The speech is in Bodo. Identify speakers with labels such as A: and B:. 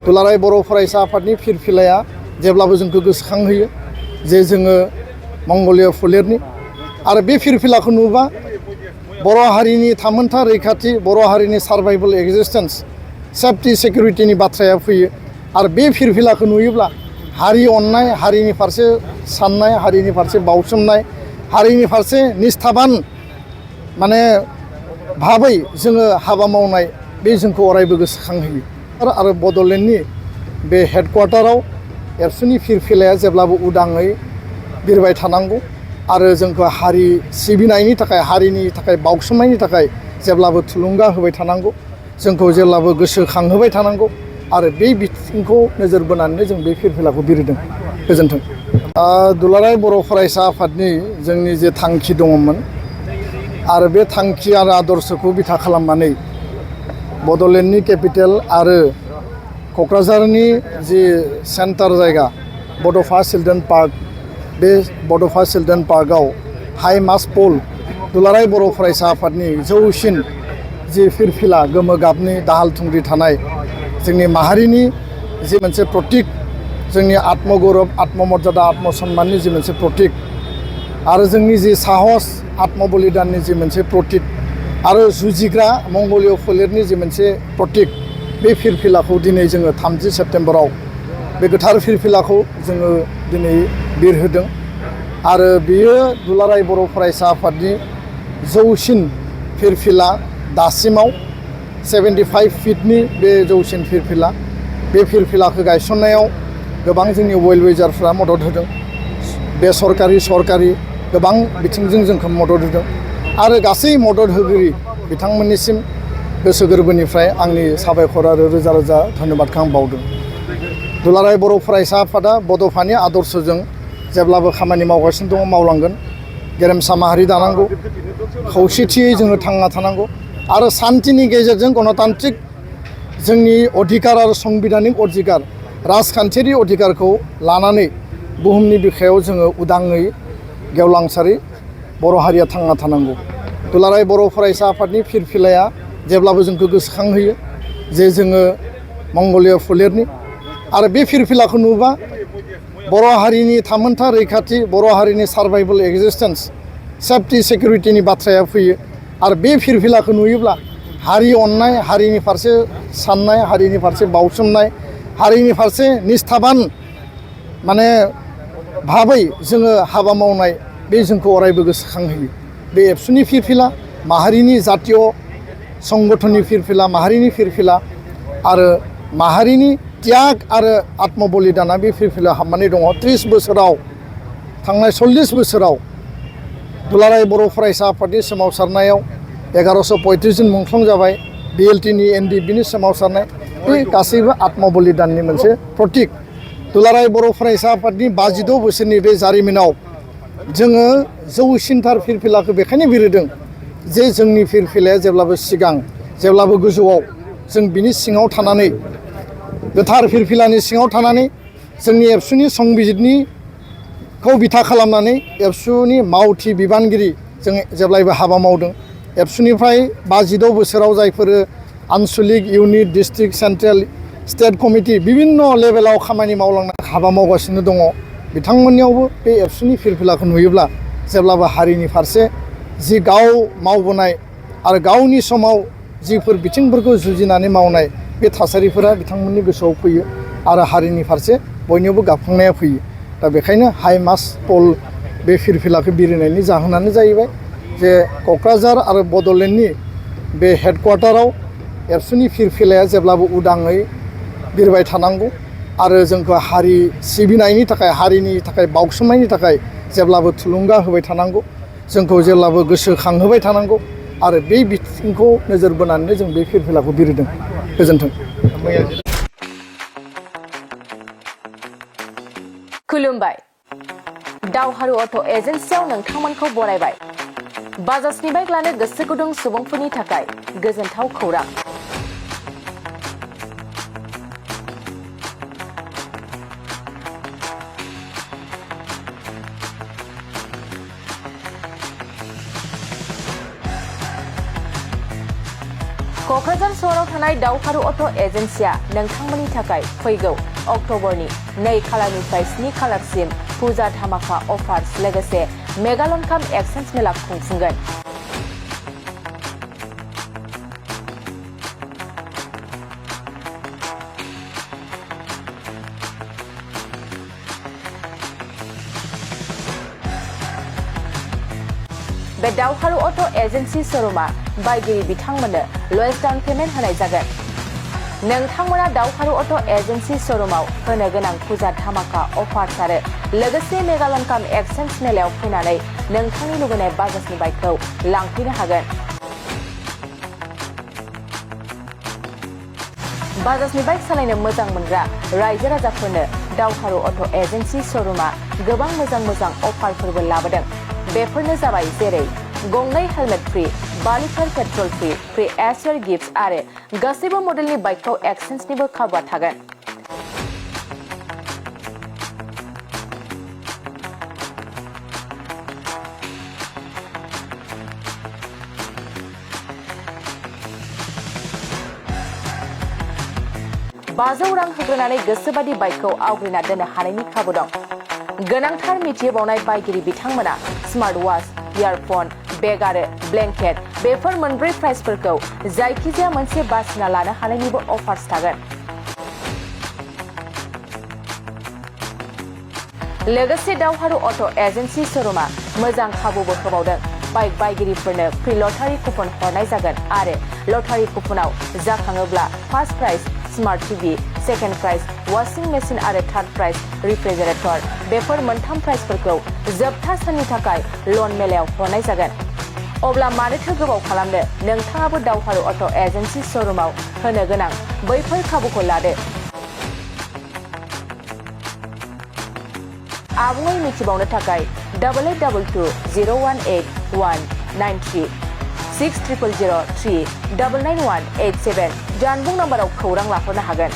A: दुलाराय बर' फरायसा आफादनि फिरफिलाया जेब्लाबो जोंखौ गोसोखांहोयो जे जोङो मंगलीय फोलेरनि आरो बे फिरफिलाखौ नुबा बर' हारिनि थामोनथा रैखाथि बर' हारिनि सार्भाइभल एक्जिस्टेंस सेफ्टि सिकिउरिटिनि बाथ्राया फैयो आरो बे फिरफिलाखौ नुयोब्ला हारि अननाय हारिनि फारसे साननाय हारिनि फारसे बावसोमनाय हारिनि फारसे निष्ठाबान माने भाबै जोङो हाबा मावनाय बे जोंखौ अरायबो गोसोखांहोयो आरो बड'लेण्डनि बे हेडक्वार्टाराव एबसुनि फिरफिलाया जेब्लाबो उदाङै बिरबाय थानांगौ आरो जोंखौ हारि सिबिनायनि थाखाय हारिनि थाखाय बावसोमनायनि थाखाय जेब्लाबो थुलुंगा होबाय थानांगौ जोंखौ जेब्लाबो गोसोखांहोबाय थानांगौ आरो बे बिथिंखौ नोजोर बोनानै जों बे फिरफिलाखौ बिरदों। गोजोन्थों। दुलाराय बर' फरायसा आफादनि जोंनि जे थांखि दङमोन आरो बे थांखि आरो आदर्शखौ बिथा खालामनानै बड'लेण्डनि केपिटेल आरो क'क्राझारनि जि सेन्टार जायगा बड'फा चिल्ड्रेन पार्क बे बड'फा चिल्ड्रेन पार्कआव हाइ मास्ट पल दुलाराय बर' फरायसा आफादनि जौसिन जि फिरफिला गोमो गाबनि दाहाल थुंग्रि थानाय जोंनि माहारिनि जि मोनसे प्रतीक जोंनि आत्मगौरब आत्ममर्यादा आत्मसन्माननि जि मोनसे प्रतीक आरो जोंनि जि साहस आत्मबलिदाननि जि मोनसे प्रतीक आरो जुजिग्रा मंगलीय फोलेरनि जि मोनसे प्रतीक बे फिरफिलाखौ दिनै जोङो 30 सेप्तेम्बराव बे गोथार फिरफिलाखौ जोङो दिनै बिरहोदों आरो बेयो दुलाराय बर' फरायसा आफादनि जौसिन फिरफिला दासिमाव 75 फिटनि बे जौसिन फिरफिला बे फिरफिलाखौ गायसननायाव गोबां जोंनि वेल विजारफ्रा मदद होदों बेसरकारि सरकारि गोबां बिथिंजों जोंखौ मदद होदों आरो गासै मदद होगिरि बिथांमोननिसिम गोसो गोरबोनिफ्राय आंनि साबायखर आरो रोजा रोजा धन्यबादखौ आं बावदों। दुलाराय बर' फरायसा आफादा बड'फानि आदर्शजों जेब्लाबो खामानि मावगासिनो दङ मावलांगोन गेरेमसा माहारि दानांगौ खौसेथियै जोङो थांना थानांगौ आरो सान्थिनि गेजेरजों गणतान्त्रिक जोंनि अधिकार आरो संबिधानिक अधिकार राजखान्थियारि अधिकारखौ लानानै बुहुमनि बिखायाव जोङो उदाङै गेवलांसारै बर' हारिया थांना थानांगौ। दुलाराय बर' फरायसा आफादनि फिरफिलाया जेब्लाबो जोंखौ गोसोखांहोयो जे जोङो मंगलीय फोलेरनि आरो बे फिरफिलाखौ नुबा बर' हारिनि थामोनथा रैखाथि बर' हारिनि सार्भाइभल एक्जिस्टेंस सेफ्टि सिकिउरिटिनि बाथ्राया फैयो आरो बे फिरफिलाखौ नुयोब्ला हारि अननाय हारिनि फारसे साननाय हारिनि फारसे बावसोमनाय हारिनि फारसे निष्ठाबान माने भाबै जोङो हाबा मावनाय बे जोंखौ अरायबो गोसोखांहोयो। बे एबसुनि फिरफिला माहारिनि जातीय संगठननि फिरफिला माहारिनि फिरफिला आरो माहारिनि त्याग आरो आत्मबलिदाना बे फिरफिला हाबनानै दङ। 30 बोसोराव थांनाय 40 बोसोराव दुलाराय बर' फरायसा आफादनि सोमावसारनायाव 1135 जन मुंख्लं जाबाय BLTनि NDBनि सोमावसारनाय बे गासैबो आत्मबलिदाननि मोनसे प्रतीक। दुलाराय बर' फरायसा आफादनि 52 बोसोरनि बे जारिमिनाव जोङो जौसिनथार फिरफिलाखौ बेखायनो बिरहोदों जे जोंनि फिरफिलाया जेब्लाबो सिगां जेब्लाबो गोजौआव जों बिनि सिङाव थानानै गोथार फिरफिलानि सिङाव थानानै जोंनि एबसुनि संबिजितनिखौ बिथा खालामनानै एबसुनि मावथि बिबानगिरि जों जेब्लायबो हाबा मावदों। एबसुनिफ्राय 52 बोसोराव जायफोर आनसलिक unit district central state committee बिभिन्न लेभेलाव खामानि मावलांना हाबा मावगासिनो दङ बिथांमोननियावबो बे एबसुनि फिरफिलाखौ नुयोब्ला जेब्लाबो हारिनि फारसे जि गाव मावबोनाय आरो गावनि समाव जिफोर बिथिंफोरखौ जुजिनानै मावनाय बे थासारिफोरा बिथांमोननि गोसोआव फैयो आरो हारिनि फारसे बयनियावबो गाबखांनाया फैयो। दा बेखायनो हाइ मास्ट पल बे फिरफिलाखौ बिरहोनायनि जाहोनानो जाहैबाय जे क'क्राझार आरो बड'लेण्डनि बे हेडक्वार्टाराव एबसुनि फिरफिलाया जेब्लाबो उदाङै बिरबाय थानांगौ आरो जोंखौ हारि सिबिनायनि थाखाय हारिनि थाखाय बावसोमनायनि थाखाय जेब्लाबो थुलुंगा होबाय थानांगौ जोंखौ जेब्लाबो गोसोखांहोबाय थानांगौ आरो बे बिथिंखौ नोजोर बोनानै जों बे फिरफिलाखौ बिरहोदों। गोजोन्थों।
B: खुलुमबाय। दावहारु अट' एजेन्सियाव नोंथांमोनखौ बरायबाय। बाजाजनि बाइक लानो गोसो गुदुं सुबुंफोरनि थाखाय गोजोनथाव खौरां। क'क्राझार सहराव थानाय दावहारु अट' एजेन्सिया नोंथांमोननि थाखाय फैगौ अक्ट'बरनि 2 खालारनिफ्राय 7 खालारसिम फुजा धामाका अफार्स लोगोसे मेगालन काम एक्सचेन्ज मेला खुंफुंगोन। बे दावहारु अट' एजेन्सि श'रुमा बायगिरि बिथांमोननो लवेस्ट डाउन पेमेन्ट होनाय जागोन। नोंथांमोना दावहारु अट' एजेन्सि श'रुमाव होनो गोनां फुजा धामाका अफार्स आरो लोगोसे मेगालन काम एक्सचेन्ज मेलायाव फैनानै नोंथांनि लुबैनाय बाजाजनि बाइकखौ लांफैनो हागोन। बाजाजनि बाइक सालायनो मोजां मोनग्रा रायजो राजाफोरनो दावहारु अट' एजेन्सि श'रुमा गोबां मोजां अफारफोरबो लाबोदों। बेफोरनो जाबाय जेरै गंनै helmet free, 5 litre petrol free, free air gift आरो गासैबो मडेलनि बाइकखौ एक्सचेन्जनिबो खाबुआ थागोन। $500 रां होग्रोनानै गोसोबादि बाइकखौ आवग्रिना दोननो हानायनि खाबु दं। गोनांथार मिथिहोबावनाय बायगिरि बिथांमोना स्मार्ट वाच, इयारफन, बेग आरो ब्लेंकेट बेफोर मोनब्रै प्राइसफोरखौ जायखिजाया मोनसे बासिना लानो हानायनिबो अफार्स थागोन। लोगोसे दावहारु अट' एजेन्सि श'रुमा मोजां खाबुबो होबावदों। बाइक बायगिरिफोरनो फ्रि लटारि कुपन हरनाय जागोन आरो लटारि कुपनाव जाखाङोब्ला first prize smart TV, second prize washing machine आरो थार्ड प्राइज रिफ्रिजारेटर बेफोर मोनथाम प्राइजफोरखौ जोबथा साननि थाखाय लन मेलायाव हरनाय जागोन। अब्ला मानोथो गोबाव खालामनो, नोंथाङाबो दावहारु अट' एजेन्सि श'रुमाव होनो गोनां बैफोर खाबुखौ लादो। आबुङै मिथिबावनो थाखाय 8822018193 600003 99187 जानबुं नाम्बाराव खौरां लाहरनो हागोन।